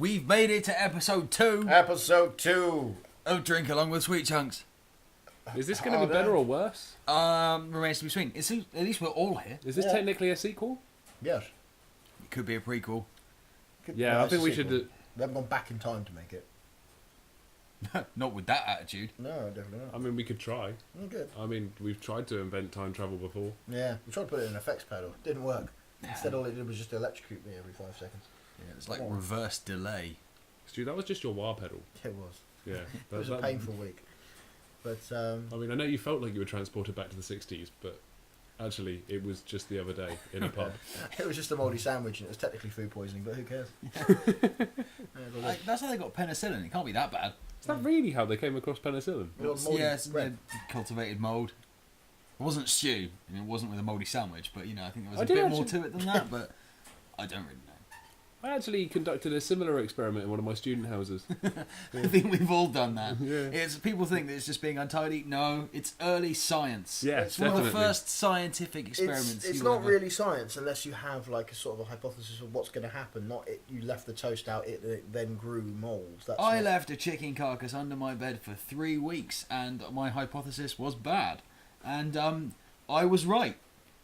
We've made it to episode 2. Episode 2. Of Drink Along with Sweetchunks. Is this going to be better or worse? Remains to be seen. At least we're all here. Is this technically a sequel? Yes. It could be a prequel. I think we should... We haven't gone back in time to make it. Not with that attitude. No, definitely not. I mean, we could try. Oh, good. I mean, we've tried to invent time travel before. Yeah, we tried to put it in an effects pedal. Didn't work. Instead, all it did was just electrocute me every 5 seconds. Yeah, it's like reverse delay. Stu, that was just your wah pedal. It was. Yeah. It was a painful week. But I mean, I know you felt like you were transported back to the 60s, but actually, it was just the other day in a pub. It was just a mouldy sandwich, and it was technically food poisoning, but who cares? That's how they got penicillin. It can't be that bad. Is that really how they came across penicillin? Yes, they cultivated mould. It wasn't stew, and it wasn't with a mouldy sandwich, but I think there was a bit more to it than that, but I don't really know. I actually conducted a similar experiment in one of my student houses. I think we've all done that. Yeah. People think that it's just being untidy. No, it's early science. Yeah, it's one of the first scientific experiments. It's not really science unless you have like a sort of a hypothesis of what's going to happen. Not you left the toast out, it then grew moulds. I left a chicken carcass under my bed for 3 weeks, and my hypothesis was bad, and I was right.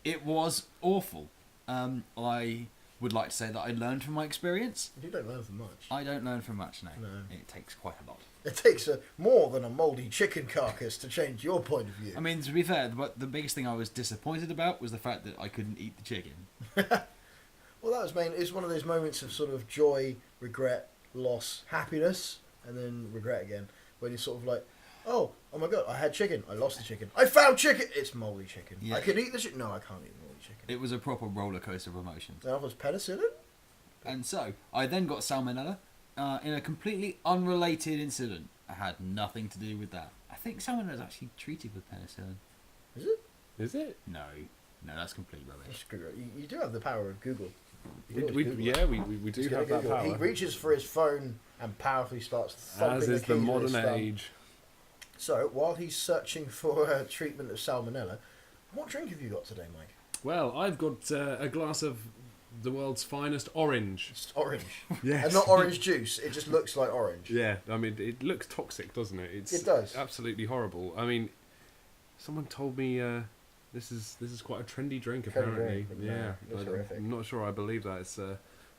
It was awful. I would like to say that I learned from my experience. You don't learn from much. I don't learn from much, no. It takes quite a lot. It takes more than a mouldy chicken carcass to change your point of view. I mean, to be fair, the biggest thing I was disappointed about was the fact that I couldn't eat the chicken. Well, that was it's one of those moments of sort of joy, regret, loss, happiness, and then regret again. When you're sort of like, oh my god, I had chicken, I lost the chicken. I found chicken! It's mouldy chicken. Yeah. I could eat the chicken. No, I can't eat the mouldy chicken. It was a proper roller coaster of emotions. That was penicillin? And so, I then got salmonella in a completely unrelated incident. I had nothing to do with that. I think salmonella is actually treated with penicillin. Is it? Is it? No, that's complete rubbish. You do have the power of Google. We do have that power. He reaches for his phone and powerfully starts thumping as is the modern age. So, while he's searching for treatment of salmonella, what drink have you got today, Mike? Well, I've got a glass of the world's finest orange. It's orange. Yes. And not orange juice. It just looks like orange. Yeah, I mean, it looks toxic, doesn't it? It does. Absolutely horrible. I mean, someone told me this is quite a trendy drink, apparently. Yeah, it's horrific. I'm not sure I believe that. It's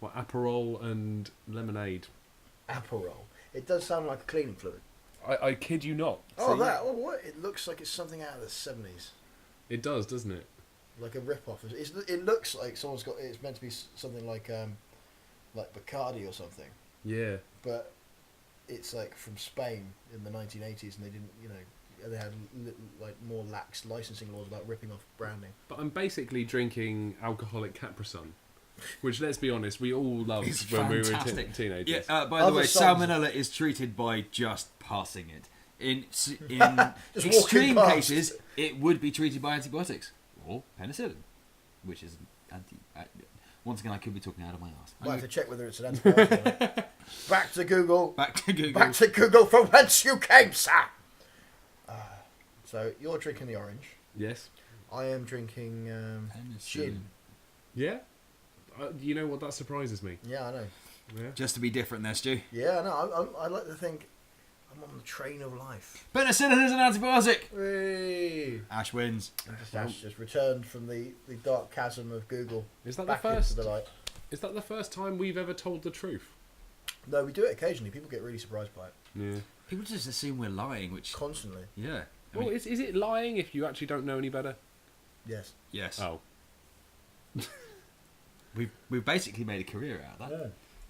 Aperol and lemonade. Aperol. It does sound like a cleaning fluid. I kid you not. Oh, what? It looks like it's something out of the 70s. It does, doesn't it? Like a rip-off. It looks like someone's got... It's meant to be something like Bacardi or something. Yeah. But it's like from Spain in the 1980s, and they didn't, they had like more lax licensing laws about ripping off branding. But I'm basically drinking alcoholic Capri-Sun, which, let's be honest, we all loved when we were teenagers. Yeah. By the way, salmonella is treated by just passing it. In extreme cases, it would be treated by antibiotics or penicillin, which is once again, I could be talking out of my arse. Might have to check whether it's an antibiotic. Back to Google. Back to Google. Back to Google from whence you came, sir. So you're drinking the orange. Yes. I am drinking gin. Yeah. You know what? That surprises me. Yeah, I know. Yeah. Just to be different there, Stu. Yeah, I know. I like to think I'm on the train of life. Penicillin is an antibiotic. Whee! Ash wins. Ash just returned from the dark chasm of Google. Is that back the first? Into the light. Is that the first time we've ever told the truth? No, we do it occasionally. People get really surprised by it. Yeah. People just assume we're lying, which constantly. Yeah. Well, is it lying if you actually don't know any better? Yes. Yes. Oh. We've basically made a career out of that. Yeah.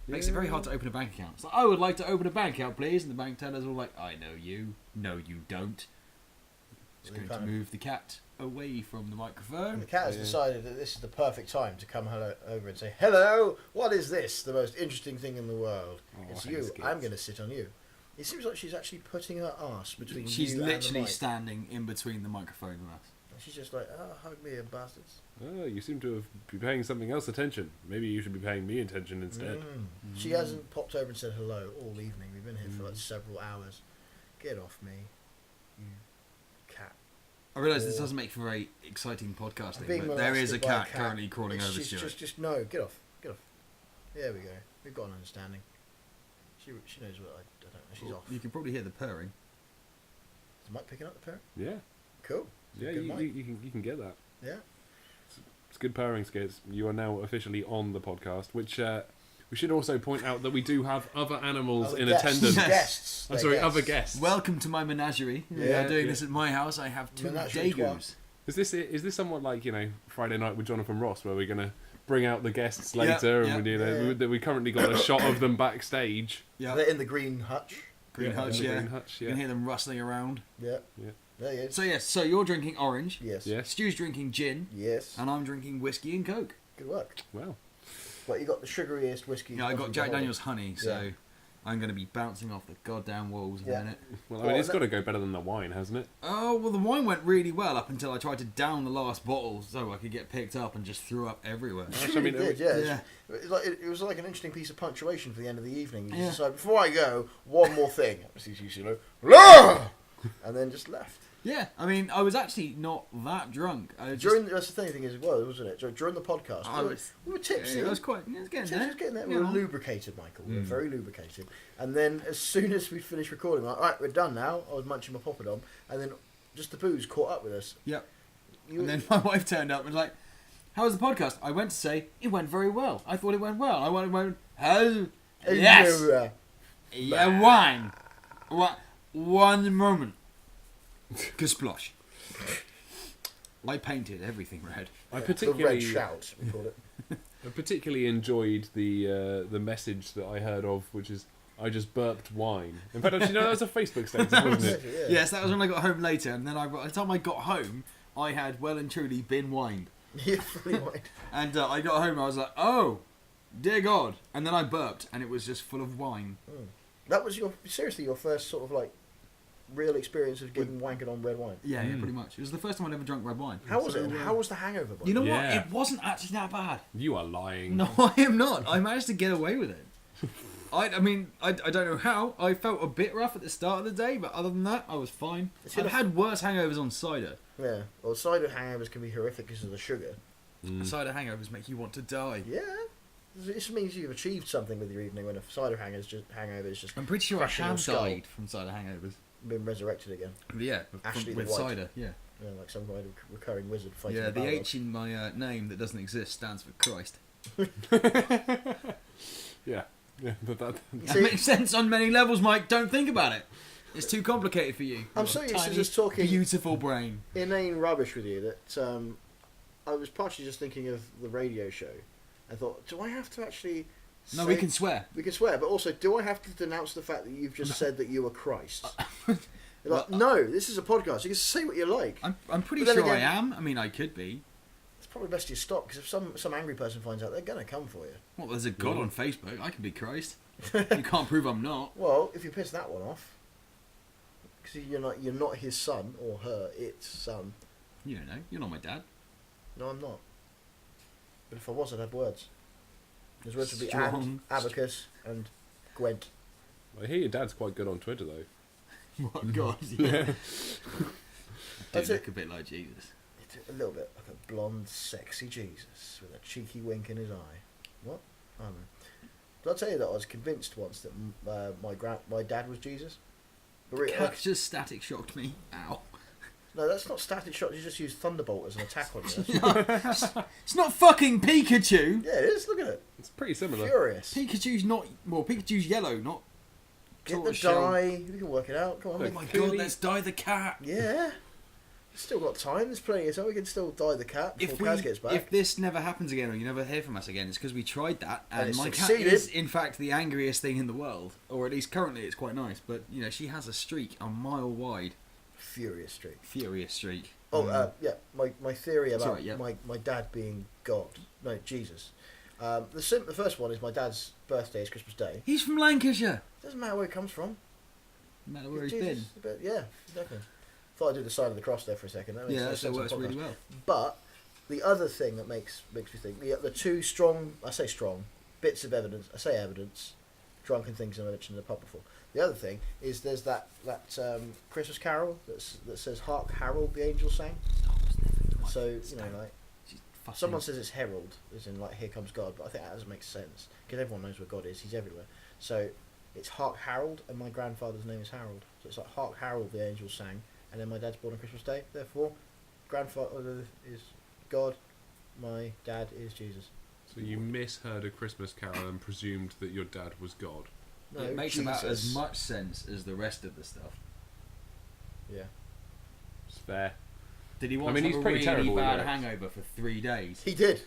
Makes it very hard to open a bank account. It's like, I would like to open a bank account, please. And the bank teller's all like, I know you. No, you don't. Just going to move the cat away from the microphone. And the cat has decided that this is the perfect time to come over and say, hello, what is this? The most interesting thing in the world. It's you. I'm going to sit on you. It seems like she's actually putting her arse between you and the mic. She's literally standing in between the microphone and us. And she's just like, hug me, you bastards. Oh, you seem to be paying something else attention. Maybe you should be paying me attention instead. She hasn't popped over and said hello all evening. We've been here for like several hours. Get off me, you cat. I realise this doesn't make for very exciting podcasting, but there is a cat currently crawling over Stuart. Just no, get off. There we go. We've got an understanding. She knows what I don't know. She's off. You can probably hear the purring. Is Mike picking up the purring? Yeah. Cool. Yeah, Good you can get that. Yeah. It's good purring skits. You are now officially on the podcast, which we should also point out that we do have other animals in attendance. Guests. I'm sorry, other guests. Welcome to my menagerie. We are doing this at my house. I have 2 dagoos. Is this somewhat like, Friday Night with Jonathan Ross, where we're going to bring out the guests later, and we currently got a shot of them backstage. Yeah. They're in the green hutch. Green hutch. You can hear them rustling around. Yeah. So you're drinking orange. Yes. Stu's drinking gin. Yes. And I'm drinking whiskey and Coke. Good work. Wow. Well, you got the sugariest whiskey. Yeah, I got Jack Daniel's honey, so I'm going to be bouncing off the goddamn walls in a minute. Well, it's got to go better than the wine, hasn't it? Oh, well, the wine went really well up until I tried to down the last bottle so I could get picked up and just threw up everywhere. It did, yeah. It was like an interesting piece of punctuation for the end of the evening. You decided, before I go, one more thing. And then just left. Yeah, I mean, I was actually not that drunk. That's the thing as well, wasn't it? During the podcast, we were tipsy. Yeah, I was getting there. We were lubricated, Michael. We were very lubricated. And then as soon as we finished recording, like, right, we're done now. I was munching my poppadom, and then just the booze caught up with us. Yep. And then my wife turned up and was like, "How was the podcast?" I went to say it went very well. I thought it went well. I went, "How? Yes. Yeah, wine. One moment." Splosh. I painted everything red. The red shout, we called it. I particularly enjoyed the message that I heard of, which is, "I just burped wine." In fact, actually, no, that was a Facebook status, wasn't it? Yes, that was when I got home later, and then by the time I got home, I had well and truly been wined. Yeah, fully wined. And I got home, and I was like, "Oh, dear God!" And then I burped, and it was just full of wine. That was your first sort of like real experience of getting wankered on red wine. Yeah, pretty much. It was the first time I'd ever drunk red wine. How was it? How was the hangover? You know what? It wasn't actually that bad. You are lying. No, I am not. I managed to get away with it. I mean, I don't know how. I felt a bit rough at the start of the day, but other than that, I was fine. I've had worse hangovers on cider. Yeah, well, cider hangovers can be horrific because of the sugar. Cider hangovers make you want to die. Yeah. This means you've achieved something with your evening when a cider hangover is just. I'm pretty sure I have died from cider hangovers. Been resurrected again. Yeah, with cider. Yeah, like some kind of recurring wizard fighting. Yeah, the H in my name that doesn't exist stands for Christ. Yeah, that makes sense on many levels, Mike. Don't think about it. It's too complicated for you. I'm so used to just talking beautiful brain, inane rubbish with you that I was partially just thinking of the radio show. I thought, do I have to actually? No, we can swear. We can swear, but also, do I have to denounce the fact that you've just said that you are Christ? No, this is a podcast. You can say what you like. I'm pretty sure again, I am. I mean, I could be. It's probably best you stop, because if some angry person finds out, they're going to come for you. Well, there's a God on Facebook. I can be Christ. You can't prove I'm not. Well, if you piss that one off, because you're not his son or her, it's son. You don't know. You're not my dad. No, I'm not. But if I was, I'd have words. His words would be Strong. Abacus and Gwent. I hear your dad's quite good on Twitter, though. What God? Yeah. Does look a bit like Jesus. A little bit like a blonde, sexy Jesus with a cheeky wink in his eye. What? I don't know. Did I tell you that I was convinced once that my dad was Jesus? But really, just static shocked me. Ow. No, that's not static shock. You just use Thunderbolt as an attack on you. It's not fucking Pikachu. Yeah, it is. Look at it. It's pretty similar. Furious. Pikachu's not. Well, Pikachu's yellow, not. Get the dye. We can work it out. Come on. Oh my God! Let's dye the cat. Yeah. Still got time. There's plenty of time. We can still dye the cat before Kaz gets back. If this never happens again, or you never hear from us again, it's because we tried that, and my succeeded. cat is, in fact, the angriest thing in the world, or at least currently, it's quite nice. But she has a streak a mile wide. Furious streak. Oh, yeah. My theory about my dad being God, no, Jesus. The first one is my dad's birthday is Christmas Day. He's from Lancashire. Doesn't matter where he comes from. No matter where he's been. Yeah, exactly. Thought I'd do the sign of the cross there for a second. That works really well. But the other thing that makes me think, the two strong, I say strong, bits of evidence, I say evidence, drunken things I mentioned in the pub before. The other thing is there's that Christmas carol that says "Hark Herald, the angels sang." So someone says it's herald, as in like "Here comes God," but I think that doesn't make sense because everyone knows where God is; He's everywhere. So it's Hark Harold, and my grandfather's name is Harold. So it's like Hark Harold, the angels sang, and then my dad's born on Christmas Day. Therefore, grandfather is God, my dad is Jesus. So you misheard a Christmas carol and presumed that your dad was God. No, it makes Jesus. about as much sense as the rest of the stuff. Yeah. It's fair. Did he want he's a pretty really terrible, bad yeah. hangover for 3 days? He did.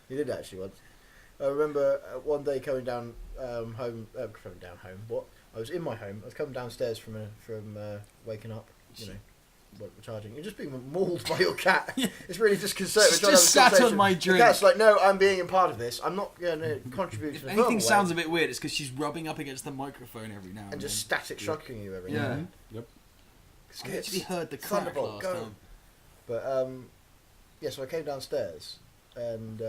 He did actually once. I remember one day coming down home. What? I was in my home. I was coming downstairs from waking up. You know, charging. You're just being mauled by your cat. It's really disconcerting. Just sat on my drink. The cat's like, no, I'm being a part of this. I'm not going to contribute. If anything sounds a bit weird, it's because she's rubbing up against the microphone every now and just then. static shocking you every now Yeah. and then. Yep. I actually heard the crack Thunderbolt, last go. time. But yeah, so I came downstairs and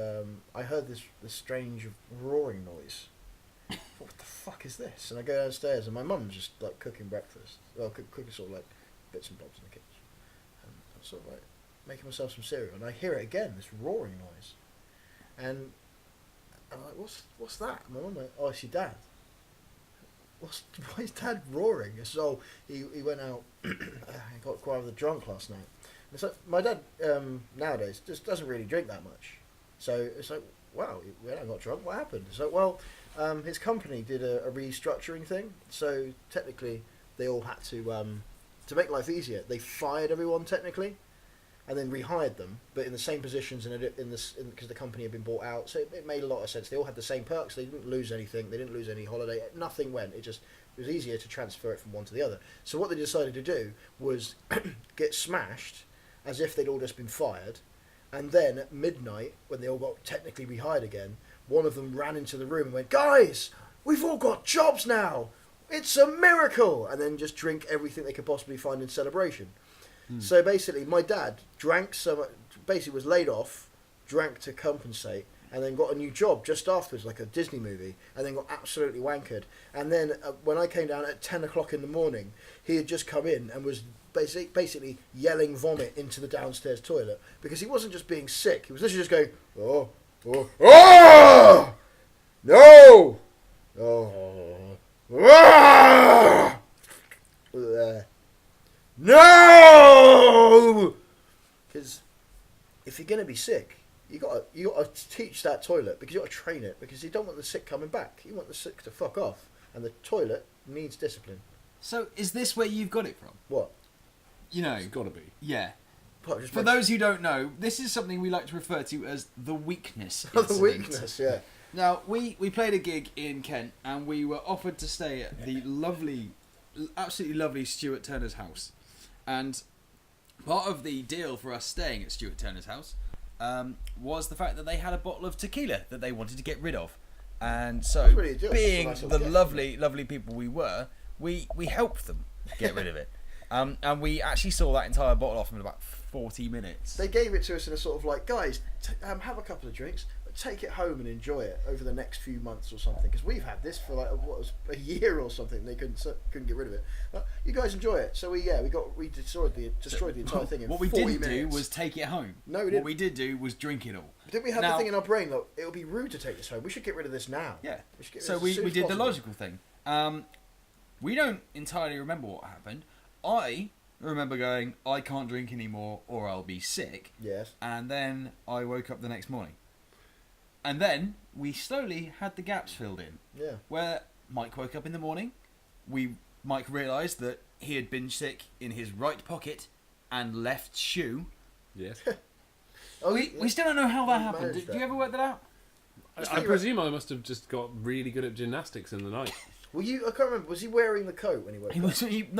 I heard this strange roaring noise. What the fuck is this? And I go downstairs and my mum's just like cooking breakfast. Well, cooking sort of like bits and bobs in the kitchen. And I'm sort of like making myself some cereal, and I hear it again, this roaring noise. And I'm like, what's that? And my mum like, oh, it's your dad. Why is Dad roaring? So he went out. He got quite rather drunk last night. And so my dad nowadays just doesn't really drink that much. So it's like, wow, we haven't got drunk. What happened? So well, his company did a restructuring thing. So technically, they all had to make life easier. They fired everyone technically, and then rehired them, but in the same positions because the company had been bought out. So it made a lot of sense. They all had the same perks. They didn't lose anything. They didn't lose any holiday. Nothing went. It was easier to transfer it from one to the other. So what they decided to do was get smashed as if they'd all just been fired. And then at midnight, when they all got technically rehired again, one of them ran into the room and went, "Guys, we've all got jobs now. It's a miracle!" And then just drink everything they could possibly find in celebration. So basically, my dad drank basically was laid off, drank to compensate, and then got a new job just afterwards, like a Disney movie, and then got absolutely wankered. And then when I came down at 10 o'clock in the morning, he had just come in and was basically yelling vomit into the downstairs toilet, because he wasn't just being sick, he was literally just going, oh, no, no! Because if you're going to be sick, you got to teach that toilet, because you got to train it, because you don't want the sick coming back. You want the sick to fuck off, and the toilet needs discipline. So is this where you've got it from? What? You know, It's got to be. yeah. What, For those who don't know, this is something we like to refer to as the weakness the incident. weakness, yeah. Now, we played a gig in Kent, and we were offered to stay at the absolutely lovely Stuart Turner's house. And part of the deal for us staying at Stuart Turner's house was the fact that they had a bottle of tequila that they wanted to get rid of. And so, That's really a deal. being That's a nice the little lovely people we were, we helped them get rid of it. And we actually saw that entire bottle off in about 40 minutes. They gave it to us in a sort of like, guys, have a couple of drinks, but take it home and enjoy it over the next few months or something, because we've had this for like what was a year or something. They couldn't get rid of it. You guys enjoy it. So we destroyed the entire thing in 40 minutes. What we didn't do was take it home. No, we didn't. What we did do was drink it all. Didn't we have the thing in our brain that it would be rude to take this home? We should get rid of this now. Yeah. So we did the logical thing. We don't entirely remember what happened. I remember going, I can't drink anymore or I'll be sick. Yes. And then I woke up the next morning. And then we slowly had the gaps filled in. Yeah. Where Mike woke up in the morning. Mike realised that he had been sick in his right pocket and left shoe. Yes. We still don't know how that happened. managed Did you ever work that out? I presume I must have just got really good at gymnastics in the night. I can't remember. Was he wearing the coat when he woke up?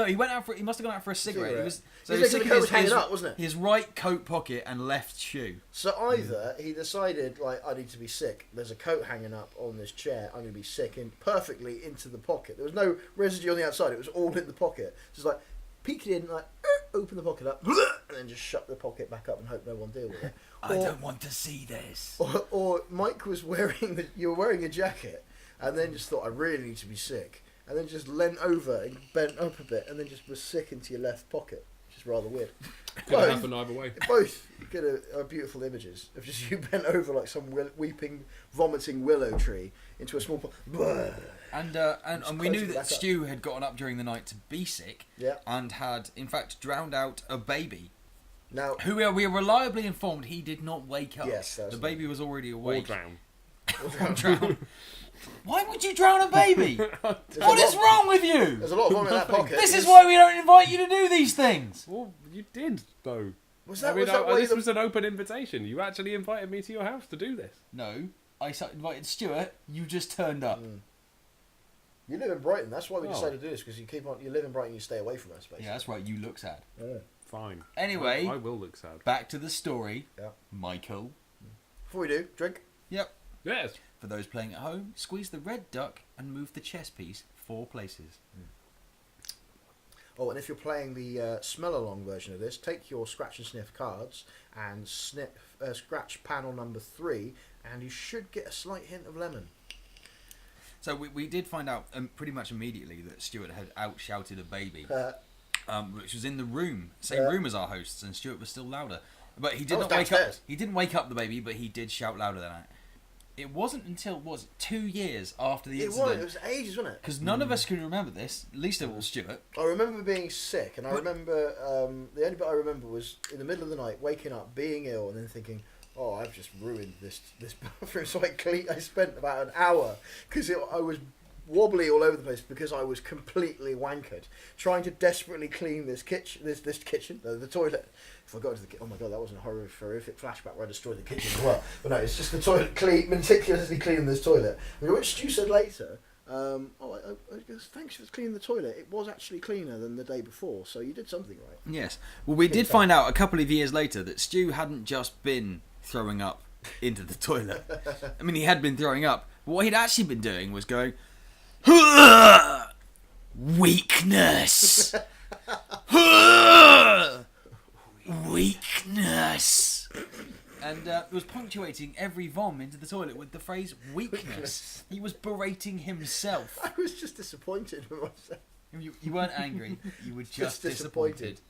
He went out for. He must have gone out for a cigarette. He was His sick coat of was hanging up, wasn't it? His right coat pocket and left shoe. So either he decided, like, I need to be sick. There's a coat hanging up on this chair. I'm going to be sick, and perfectly into the pocket. There was no residue on the outside. It was all in the pocket. So it's like peeked in, like open the pocket up, and then just shut the pocket back up and hope no one deal with it. I don't want to see this. Or Mike was wearing you were wearing a jacket, and then just thought, I really need to be sick, and then just leant over and bent up a bit, and then just was sick into your left pocket. which is rather weird. Could have happened either way. Both get are beautiful images of just you bent over like some weeping, vomiting willow tree into a small pot. And we knew that Stu had gotten up during the night to be sick, and had in fact drowned out a baby. Now, who we are reliably informed he did not wake up. Yes, the baby was already awake. Or drown. Drown. Why would you drown a baby? What is wrong with you? There's a lot of vomit in that pocket. This is why we don't invite you to do these things. Well, you did though. Was an open invitation. You actually invited me to your house to do this. No, I invited Stuart. You just turned up. You live in Brighton. That's why we decided to do this, because you live in Brighton. You stay away from us, basically. Yeah, that's right. You look sad. Yeah. Fine. Anyway, I will look sad. Back to the story. Yeah. Michael. Before we do, drink. Yep. Yes. For those playing at home, squeeze the red duck and move the chess piece 4 places. Oh, and if you're playing the smell-along version of this, take your scratch and sniff cards and scratch panel number 3, and you should get a slight hint of lemon. So we did find out pretty much immediately that Stuart had out-shouted a baby, which was in the room, same room as our hosts, and Stuart was still louder. But he did not wake up. He didn't wake up the baby, but he did shout louder than that. It wasn't until 2 years after the incident. It was ages, wasn't it? Because none of us can remember this, least of all Stuart. I remember being sick, and I remember the only bit I remember was in the middle of the night, waking up, being ill, and then thinking, "Oh, I've just ruined this bathroom." So I spent about an hour because I was wobbly all over the place because I was completely wankered, trying to desperately clean this kitchen, the toilet. If I got to the oh my god, that wasn't a horrific flashback where I destroyed the kitchen as well. But no, it's just the toilet meticulously cleaning this toilet. Which Stu said later, I guess, thanks for cleaning the toilet. It was actually cleaner than the day before, so you did something right. Yes. Well, we did find out a couple of years later that Stu hadn't just been throwing up into the toilet. I mean, he had been throwing up. But what he'd actually been doing was going, weakness. Weakness. And was punctuating every vom into the toilet with the phrase weakness. He was berating himself. I was just disappointed with myself. You weren't angry. You were just disappointed.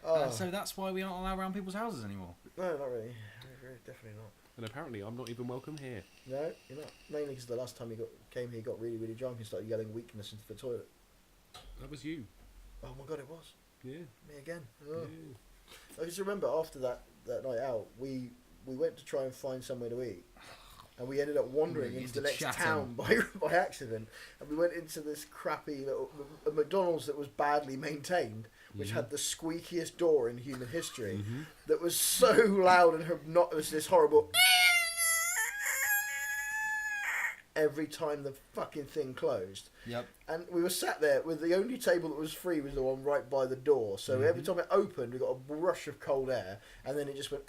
So that's why we aren't allowed around people's houses anymore. No, not really. Definitely not. And apparently I'm not even welcome here. No, you're not. Mainly because the last time he came here, he got really, really drunk and started yelling weakness into the toilet. That was you. Oh my god, it was. Yeah. Me again. Oh. Yeah. I just remember after that night out, we went to try and find somewhere to eat. And we ended up wandering into the next town by accident. And we went into this crappy little a McDonald's that was badly maintained, which had the squeakiest door in human history, that was so loud and obnoxious, this horrible every time the fucking thing closed. Yep. And we were sat there with the only table that was free was the one right by the door. So every time it opened, we got a rush of cold air, and then it just went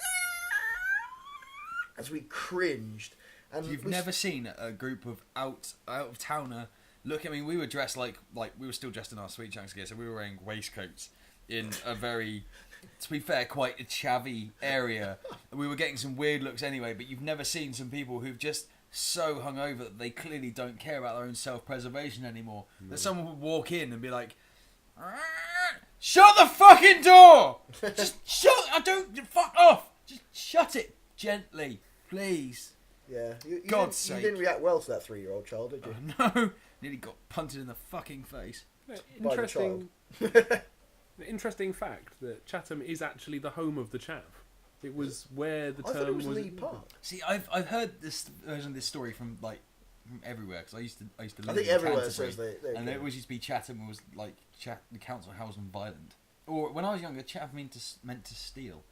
as we cringed. And you've never seen a group of out of towner look. I mean, we were dressed like we were still dressed in our Sweetchunks gear, so we were wearing waistcoats in a very, to be fair, quite a chavvy area. We were getting some weird looks anyway. But you've never seen some people who've just so hungover that they clearly don't care about their own self-preservation anymore. No. That someone would walk in and be like, "Shut the fucking door! Just shut! I don't fuck off! Just shut it gently, please." Yeah, you didn't react well to that 3-year-old child, did you? No, nearly got punted in the fucking face. Interesting fact that Chatham is actually the home of the chav. It was where the term thought it was Lee Park. See, I've heard this version of this story from everywhere, because I used to live I think in everywhere Canterbury, says they and it always used to be Chatham was like the council house on Violent. Or when I was younger, chav meant to steal.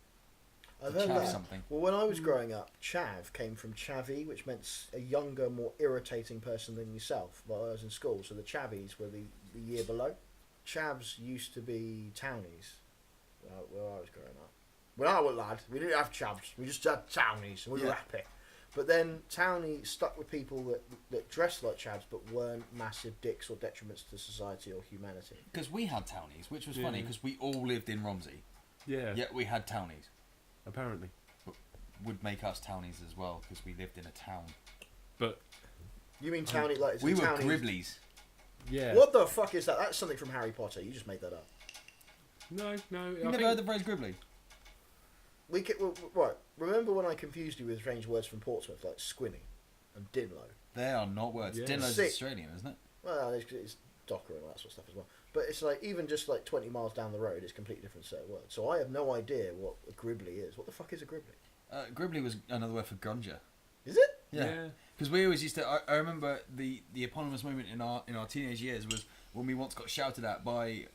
I've heard that. Something. Well, when I was growing up, chav came from chavvy, which meant a younger, more irritating person than yourself. While I was in school, so the chavvies were the year below. Chavs used to be townies where I was growing up. When I was a lad, we didn't have chavs. We just had townies, and we were happy. But then townie stuck with people that dressed like chavs but weren't massive dicks or detriments to society or humanity. Because we had townies, which was funny, because we all lived in Romsey. Yeah. Yet we had townies. Apparently. But would make us townies as well, because we lived in a town. But you mean townie like we were townies? Gribblies. Yeah. What the fuck is that? That's something from Harry Potter. You just made that up. No. You never heard the phrase gribbly? Right. Remember when I confused you with strange words from Portsmouth like squinny and dinlow? They are not words. Yeah. Dinlow's Sick. Australian, isn't it? Well, it's Docker and all that sort of stuff as well. But it's like even just like 20 miles down the road, it's a completely different set of words. So I have no idea what a gribbly is. What the fuck is a gribbly? Gribbly was another word for grunger. Is it? Yeah. Because we always used to. I remember the eponymous moment in our teenage years was when we once got shouted at by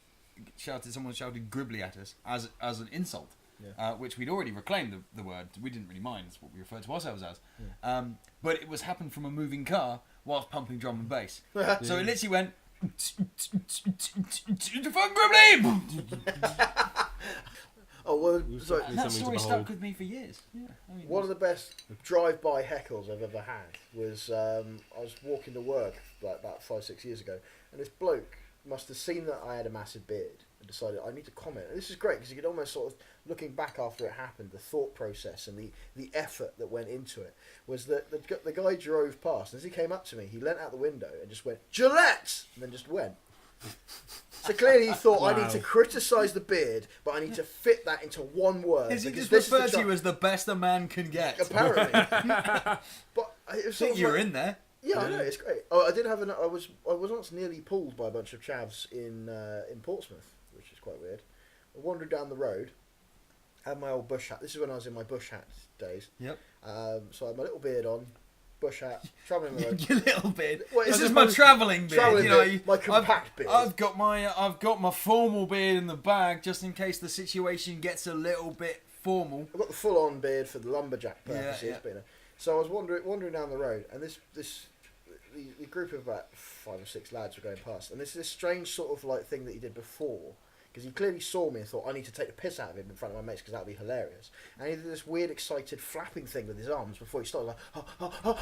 someone shouted gribbly at us as an insult. Yeah. Which we'd already reclaimed the word. We didn't really mind. It's what we referred to ourselves as. Yeah. But it was happened from a moving car whilst pumping drum and bass. So it literally went. Fuck gribbly! Oh well, sorry. And that story stuck with me for years. Yeah, I mean, One of the best drive-by heckles I've ever had was I was walking to work like about 5-6 years ago, and this bloke must have seen that I had a massive beard and decided I need to comment. And this is great because you could almost sort of, looking back after it happened, the thought process and the effort that went into it was that the guy drove past, and as he came up to me, he leant out the window and just went, "Gillette!" and then just went. So clearly he thought, I need to criticise the beard, but I need to fit that into one word. Is he because just this referred to you as the best a man can get? Apparently. But it was I think you're in there. Yeah, I know, it's great. Oh, I did have I was once nearly pulled by a bunch of chavs in Portsmouth, which is quite weird. I wandered down the road, had my old bush hat. This is when I was in my bush hat days. Yep. So I had my little beard on, bush hat, travelling the road. Your little beard. Well, This it's is just my my travelling beard. travelling You know, beard, my compact beard. I've got my formal beard in the bag just in case the situation gets a little bit formal. I've got the full-on beard for the lumberjack purposes. Yeah. But, you know. So I was wandering down the road, and the group of about 5 or 6 lads were going past, and this strange sort of like thing that he did before, because he clearly saw me and thought I need to take the piss out of him in front of my mates because that would be hilarious. And he did this weird, excited flapping thing with his arms before he started like,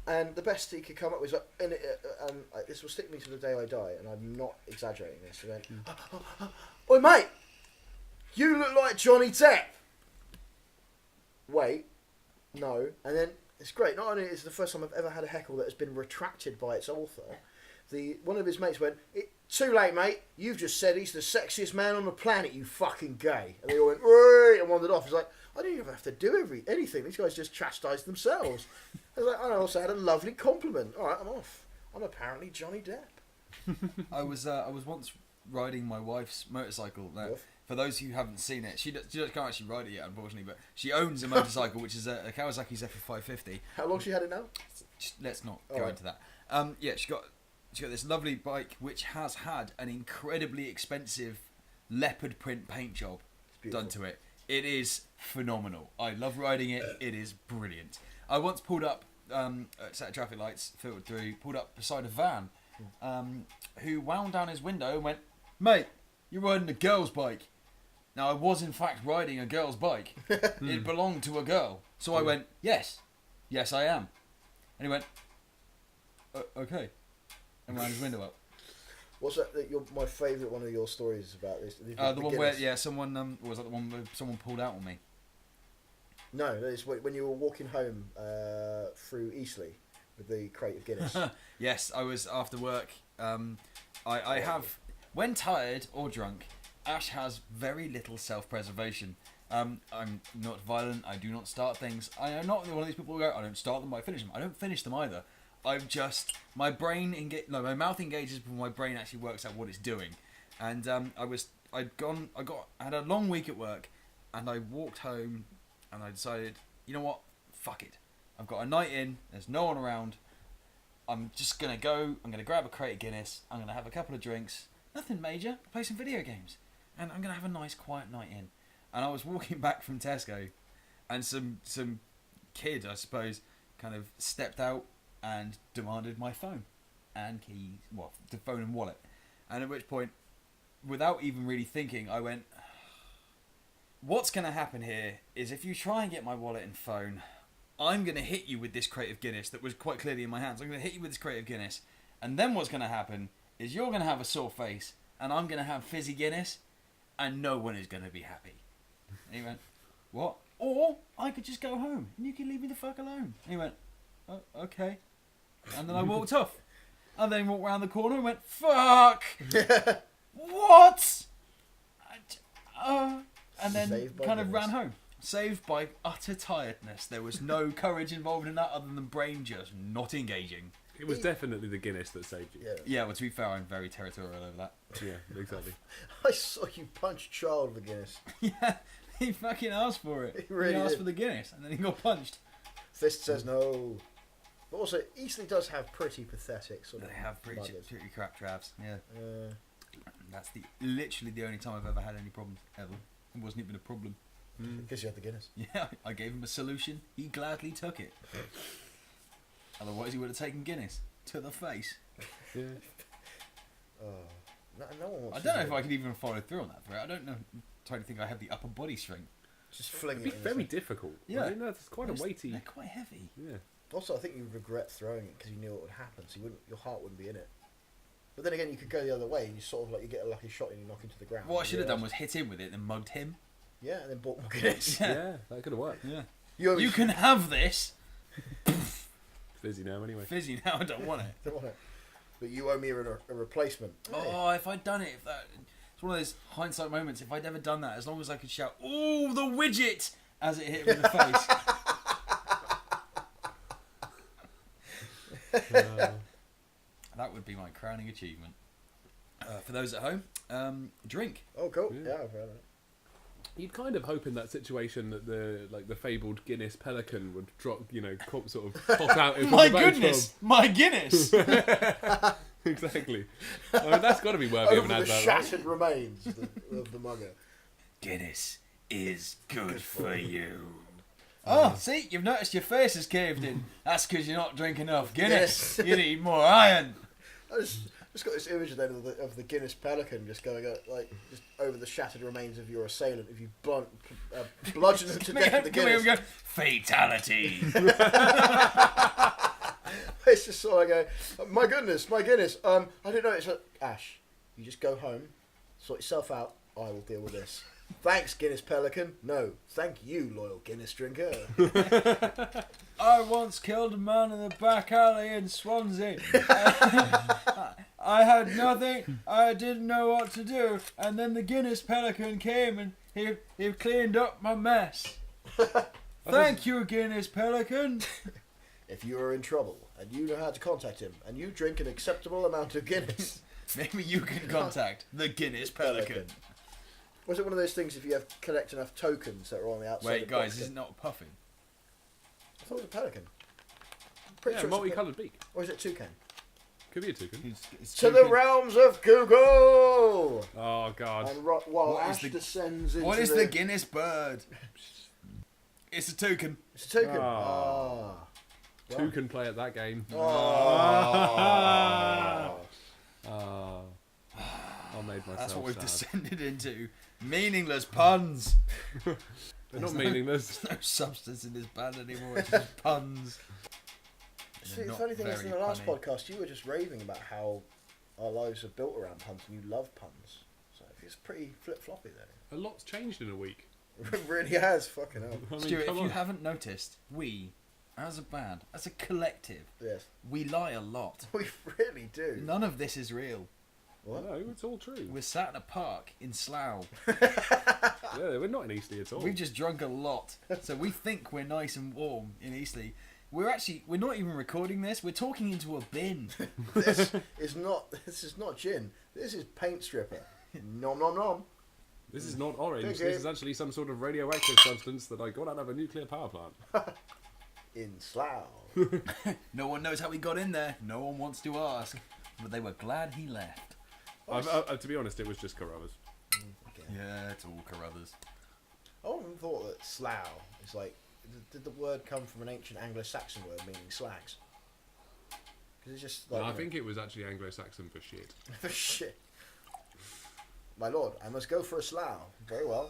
and the best he could come up with was like, this will stick me to the day I die, and I'm not exaggerating this. He went, "Oi mate, you look like Johnny Depp." Wait, no, and then. It's great. Not only is it the first time I've ever had a heckle that has been retracted by its author, one of his mates went, "Too late, mate. You've just said he's the sexiest man on the planet, you fucking gay." And they all went, "Wait," and wandered off. It's like, I didn't even have to do anything. These guys just chastised themselves. I was like, I also had a lovely compliment. All right, I'm off. I'm apparently Johnny Depp. I was once riding my wife's motorcycle. Now, for those who haven't seen it, she can't actually ride it yet, unfortunately, but she owns a motorcycle, which is a Kawasaki Zephyr 550. How long she had it now? Let's not go into that. She got this lovely bike, which has had an incredibly expensive leopard print paint job done to it. It is phenomenal. I love riding it. It is brilliant. I once pulled up a set of traffic lights, filtered through, pulled up beside a van, who wound down his window and went, "Mate, you're riding a girl's bike." Now, I was in fact riding a girl's bike. It belonged to a girl. So I went, yes, I am. And he went, okay. And wound his window up. What's that? My favourite one of your stories about this? The one where, someone, was that the one where someone pulled out on me? No, it's when you were walking home through Eastleigh with the crate of Guinness. Yes, I was after work. I have, when tired or drunk, Ash has very little self-preservation. I'm not violent. I do not start things. I am not one of these people who go, I don't start them, I finish them. I don't finish them either. I'm just, my mouth engages before my brain actually works out what it's doing. And I had a long week at work, and I walked home, and I decided, you know what, fuck it. I've got a night in. There's no one around. I'm just gonna go. I'm gonna grab a crate of Guinness. I'm gonna have a couple of drinks. Nothing major. Play some video games. And I'm going to have a nice quiet night in. And I was walking back from Tesco, and some kid, I suppose, kind of stepped out and demanded my phone and keys, the phone and wallet. And at which point, without even really thinking, I went, what's going to happen here is if you try and get my wallet and phone, I'm going to hit you with this crate of Guinness that was quite clearly in my hands. I'm going to hit you with this crate of Guinness. And then what's going to happen is you're going to have a sore face, and I'm going to have fizzy Guinness, and no one is going to be happy. And he went, what? Or I could just go home and you can leave me the fuck alone. And he went, oh, okay. And then I walked off. And then walked round the corner and went, fuck! What? and then Saved by kind of Guinness. ran home. Saved by utter tiredness. There was no courage involved in that other than the brain just not engaging. It was definitely the Guinness that saved you. Yeah. Yeah, well, to be fair, I'm very territorial over that. Yeah, exactly. I saw you punch child with Guinness. Yeah, he fucking asked for it. He really asked did. for the Guinness, and then he got punched. Fist says no. But also, Eastleigh does have pretty pathetic sort of. They have pretty muggers. crap travs. Yeah, Uh, that's literally the only time I've ever had any problems ever. It wasn't even a problem. because you had the Guinness. Yeah, I gave him a solution. He gladly took it. Otherwise, he would have taken Guinness to the face. Yeah. No one wants I to don't know do if it. I could even follow through on that threat. I don't know. I'm trying to think I have the upper body strength. Just fling It'd be it. in very the thing. difficult. Yeah. I mean, that's quite a weighty. They're quite heavy. Yeah. Also, I think you would regret throwing it because you knew it would happen, so your heart wouldn't be in it. But then again, you could go the other way and you sort of like you get a lucky shot and you knock into the ground. What I should have done was hit him with it and mugged him. Yeah, and then bought more Guinness. Yeah, that could have worked. Yeah. You can have this. Fizzy now, anyway. Fizzy now, I don't want it. don't want it. But you owe me a replacement. Oh, if I'd done it, it's one of those hindsight moments. If I'd ever done that, as long as I could shout, "Oh, the widget!" as it hit him in the face. That would be my crowning achievement. For those at home, drink. Oh, cool. Yeah. Yeah, I've heard it. You'd kind of hope in that situation that the fabled Guinness pelican would drop, sort of pop out. From My the back goodness, my Guinness. from- Exactly. I mean, that's got to be worthy of Over an the advert. right? shattered remains of the mugger. Guinness is good for you. Oh, see, you've noticed your face is caved in. That's because you're not drinking enough Guinness. Yes. You need more iron. I just got this image then of the Guinness pelican just going just over the shattered remains of your assailant. If you bludgeon them to death with the Come here, Guinness, we go. Fatality. it's just sort of go, my goodness, my Guinness. I didn't know it's Ash. You just go home, sort yourself out. I will deal with this. Thanks, Guinness pelican. No, thank you, loyal Guinness drinker. I once killed a man in the back alley in Swansea. I had nothing. I didn't know what to do. And then the Guinness pelican came and he cleaned up my mess. Thank you, Guinness pelican. If you are in trouble and you know how to contact him and you drink an acceptable amount of Guinness, Maybe you can contact the Guinness pelican. Was it one of those things if you have collect enough tokens that are on the outside? Wait, of the guys, box is it not puffing? I thought it was a pelican. Pretty Yeah, sure it's a multicoloured beak. Or is it toucan? Could be a toucan. To the realms of Google! Oh, God. And while What is Ash the- descends into What is the Guinness bird? It's a toucan. It's a toucan. Ah. Ah. Two can play at that game. Oh. Ah. I made myself That's what we've sad. descended into. Meaningless puns. They're not meaningless. There's no substance in this band anymore. It's just puns. See, They're the not funny thing is, in very the last punny. podcast, you were just raving about how our lives are built around puns, and you love puns. So it's pretty flip-floppy there. A lot's changed in a week. It really has, fucking hell. I mean, Stuart, come if you on. haven't noticed, we, as a band, as a collective, Yes. we lie a lot. We really do. None of this is real. What? No, it's all true. We're sat in a park in Slough. Yeah, we're not in Eastleigh at all. We've just drunk a lot, so we think we're nice and warm in Eastleigh. We're not even recording this. We're talking into a bin. This is not gin. This is paint stripper. Nom nom nom. This is not orange. Okay. This is actually some sort of radioactive substance that I got out of a nuclear power plant. In Slough. No one knows how he got in there. No one wants to ask. But they were glad he left. To be honest, it was just Carruthers. Okay. Yeah, it's all Carruthers. I often thought that Slough is like. Did the word come from an ancient Anglo-Saxon word meaning slags? Because it's just like. No, I think it was actually Anglo-Saxon for shit. For shit. My lord, I must go for a Slough. Very well.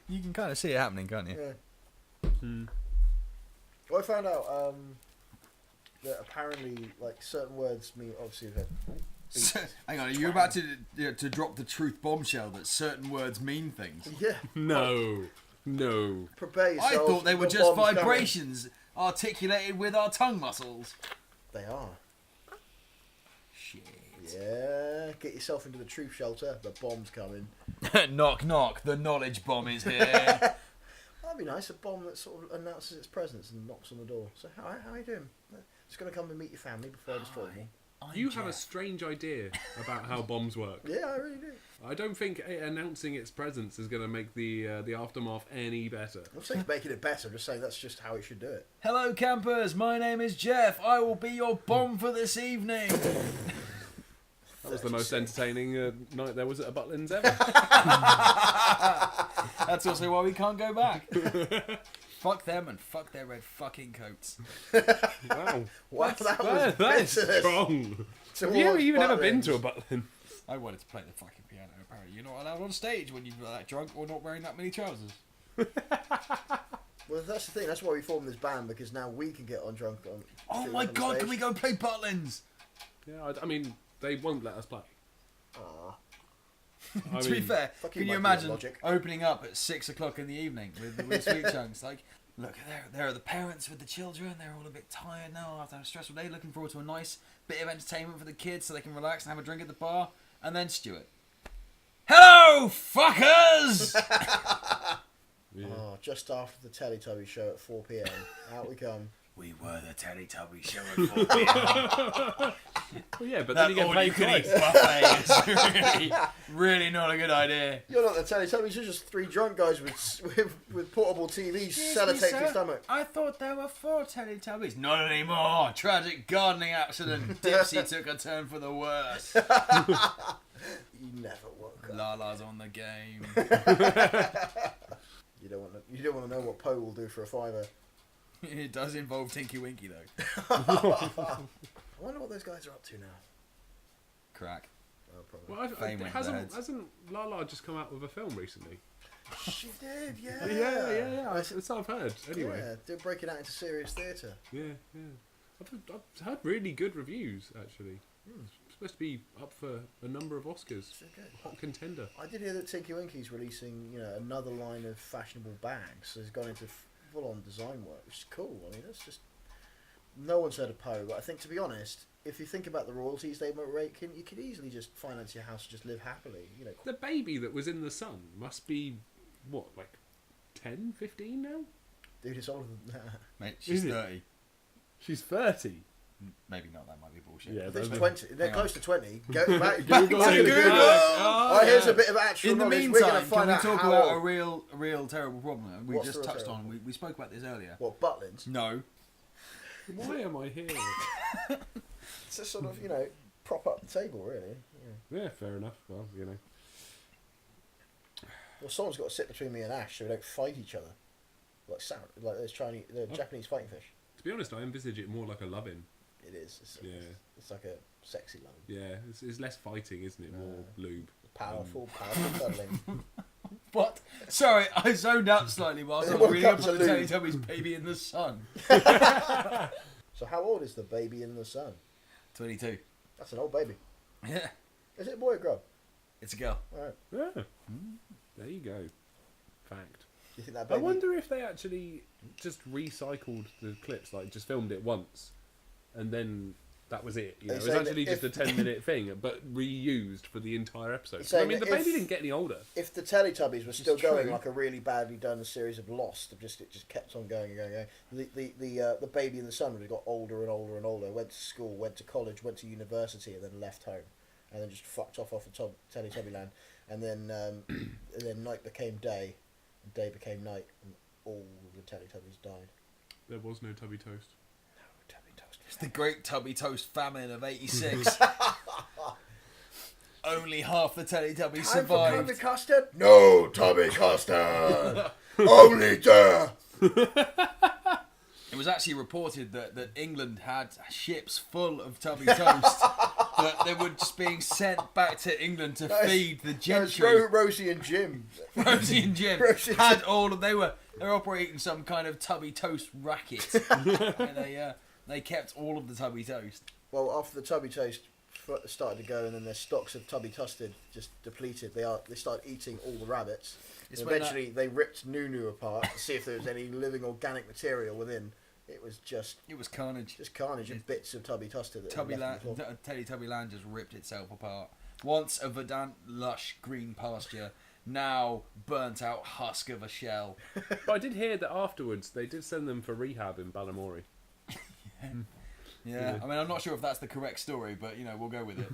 You can kind of see it happening, can't you? Yeah. Well, I found out that apparently, like, certain words mean obviously that. Hang on, are you about to drop the truth bombshell that certain words mean things? Yeah. No. Prepare I yourselves. thought they were the just bomb's coming. vibrations articulated with our tongue muscles. They are. shit. Yeah, get yourself into the truth shelter. The bomb's coming. Knock, knock. The knowledge bomb is here. That'd be nice. A bomb that sort of announces its presence and knocks on the door. So how are you doing? Just going to come and meet your family before I destroy them. You have a strange idea about how bombs work. Yeah, I really do. I don't think announcing its presence is going to make the aftermath any better. I'm saying making it better. I'm just saying that's just how it should do it. Hello, campers. My name is Jeff. I will be your bomb for this evening. That was the most entertaining night there was at a Butlins ever. That's also why we can't go back. Fuck them and fuck their red fucking coats. Wow. That's strong. Have you even ever been to a Butlins? I wanted to play the fucking piano. Apparently, you're not allowed on stage when you're that drunk or not wearing that many trousers. Well, that's the thing. That's why we formed this band, because now we can get on drunk. Oh my god, can we go and play Butlins? Yeah, I mean, they won't let us play. Aww. To be fair, can you imagine opening up at 6 o'clock in the evening with Sweetchunks? Like, look, there are the parents with the children. They're all a bit tired now after a stressful day, looking forward to a nice bit of entertainment for the kids so they can relax and have a drink at the bar. And then Stuart. Hello, fuckers! Yeah. Oh, just after the Teletubby show at 4 p.m. Out we come. We were the Teletubby show at 4 p.m. Well, yeah, but then you get paid twice. Buffet is really not a good idea. You're not the Teletubbies. You're just three drunk guys with portable TVs sellotaped to your stomach. I thought there were 4 Teletubbies. Not anymore. Tragic gardening accident. Dipsy took a turn for the worse. You never woke up. Lala's on the game. You don't want to know what Poe will do for a $5. It does involve Tinky Winky though. I wonder what those guys are up to now. Crack. Oh, probably. Well, Fame went hasn't Lala just come out with a film recently? She did, yeah. Yeah. That's what I've heard. Anyway. Yeah, they're breaking out into serious theatre. Yeah. I've heard really good reviews, actually. It's supposed to be up for a number of Oscars. Hot contender. I did hear that Tinky Winky's releasing, another line of fashionable bags. So he's gone into full-on design work, which is cool. I mean, that's just... No one's heard of Poe, but I think, to be honest, if you think about the royalties they might rake in, you could easily just finance your house and just live happily. The baby that was in the sun must be, what, like 10, 15 now? Dude, it's older than that. Mate, she's 30. She's 30. Maybe not, that might be bullshit. Yeah, It's 20. They're close to 20. Go back, Google. Google. Oh, Here's a bit of actual in the knowledge. meantime, We're gonna find can we out talk how about a old- real terrible problem we What's just the real touched terrible on? We spoke about this earlier. What, Butlins? No. Why am I here? It's just sort of, prop up the table, really. Yeah, fair enough. Well, Well, someone's got to sit between me and Ash so we don't fight each other. Like those Japanese fighting fish. To be honest, I envisage it more like a loving. It is. It's like a sexy love. Yeah, it's less fighting, isn't it? More lube. Powerful cuddling. What? Sorry, I zoned out slightly whilst I was reading up on the Teletubbies Baby in the Sun. So how old is the baby in the sun? 22. That's an old baby. Yeah. Is it a boy or girl? It's a girl. All right. Yeah. There you go. Fact. Do you think that I baby... wonder if they actually just recycled the clips, like just filmed it once, and then that was it. It was saying actually that just a 10-minute thing, but reused for the entire episode. Saying I mean, the that baby if- didn't get any older. If the Teletubbies were still going true. like a really badly done series of Lost, it just kept on going and going and going. The baby in the sun would have got older and older and older. Went to school, went to college, went to university, and then left home, and then just fucked off the Teletubby land. And then night became day, and day became night, and all the Teletubbies died. There was no Tubby Toast. It's the Great Tubby Toast Famine of '86. Only half the Teletubbies survived. Tubby custard? No Tubby custard. Only death. It was actually reported that England had ships full of Tubby Toast, but they were just being sent back to England to feed the gentry. Rosie and Jim. Rosie and Jim had all of. They were operating some kind of Tubby Toast racket. And they kept all of the Tubby Toast. Well, after the Tubby Toast started to go, and then their stocks of Tubby Tusted just depleted, they started eating all the rabbits. And eventually, they ripped Nunu apart to see if there was any living organic material within. It was just carnage. Just carnage and bits of Tubby Tuster. Tubby Land just ripped itself apart. Once a verdant, lush green pasture, now burnt out husk of a shell. But I did hear that afterwards they did send them for rehab in Balamory. Yeah. I mean, I'm not sure if that's the correct story, but we'll go with it.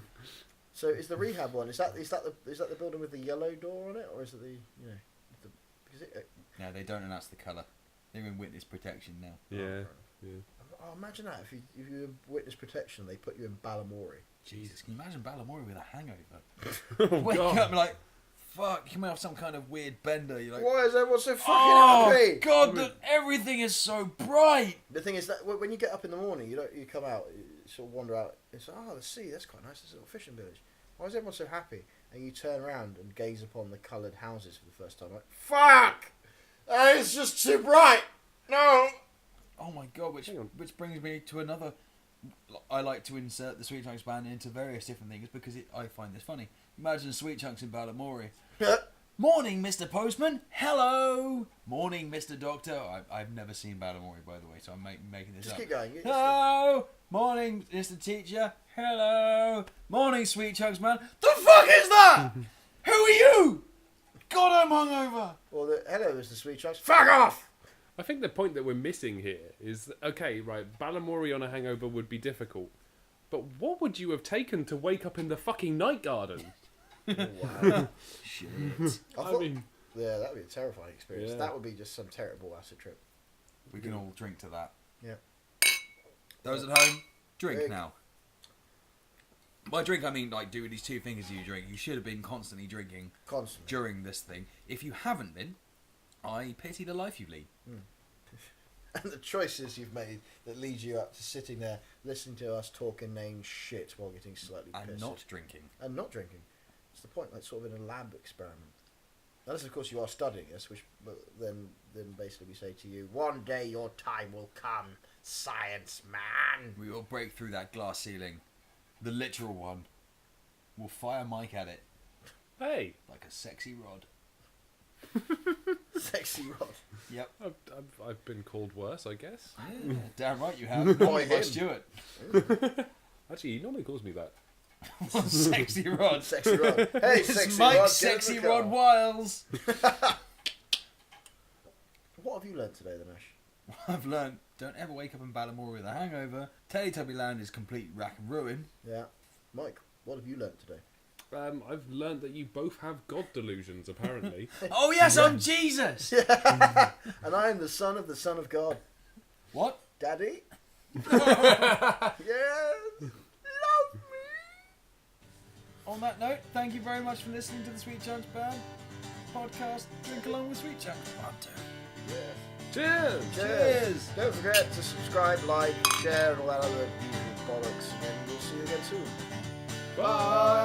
So is the rehab one? Is that the building with the yellow door on it, or is it No, they don't announce the colour. They're in witness protection now. Yeah. Oh, imagine that if you in witness protection, they put you in Balamory. Jesus, can you imagine Balamory with a hangover? Oh, Wake God. up and like, fuck, you might have some kind of weird bender. You're like, why is everyone so fucking happy? God, everything is so bright. The thing is that when you get up in the morning, you come out, you sort of wander out. It's the sea. That's quite nice. This little fishing village. Why is everyone so happy? And you turn around and gaze upon the coloured houses for the first time. Like, fuck! It's just too bright. No. Oh my God! Which brings me to another. I like to insert the Sweetchunks band into various different things because I find this funny. Imagine Sweetchunks in Balamory. Morning, Mr. Postman. Hello. Morning, Mr. Doctor. I've never seen Balamory, by the way, so I'm making this Just up. keep going. Hello. Morning, Mr. Teacher. Hello. Morning, Sweetchunks man. The fuck is that? Who are you? God, I'm hungover. Well, hello, Mr. Sweetchunks. Fuck off. I think the point that we're missing here is, okay, right, Balamory on a hangover would be difficult, but what would you have taken to wake up in the fucking night garden? Oh, wow. Shit. I mean... Yeah, that would be a terrifying experience. Yeah. That would be just some terrible acid trip. We can all drink to that. Yeah. Those at home, drink now. By drink, I mean like doing these two things you drink. You should have been constantly drinking during this thing. If you haven't been, I pity the life you lead. And the choices you've made that lead you up to sitting there listening to us talk inane shit while getting slightly pissed. And not drinking. And not drinking. It's the point, like sort of in a lab experiment. Unless, of course, you are studying us, which then basically we say to you, one day your time will come, science man. We will break through that glass ceiling. The literal one. We'll fire Mike at it. Hey! Like a sexy rod. Sexy rod. Yep. I've been called worse, I guess. Yeah, damn right you have. Not by Stuart. Actually, he normally calls me that. Sexy rod. Sexy rod. Hey, it's sexy Mike rod. Sexy Rod Wiles. What have you learnt today, then, Ash? I've learned, don't ever wake up in Balamory with a hangover. Teletubby Land is complete rack and ruin. Yeah. Mike, what have you learnt today? I've learned that you both have God delusions, apparently. Oh yes, I'm Jesus! And I am the son of God. What? Daddy? Yes! Love me! On that note, thank you very much for listening to the Sweetchunks Band podcast. Drink along with Sweetchunks. Part 2. Yeah. Cheers! Cheers! Don't forget to subscribe, like, share, and all that other usual bollocks. And then we'll see you again soon. Bye!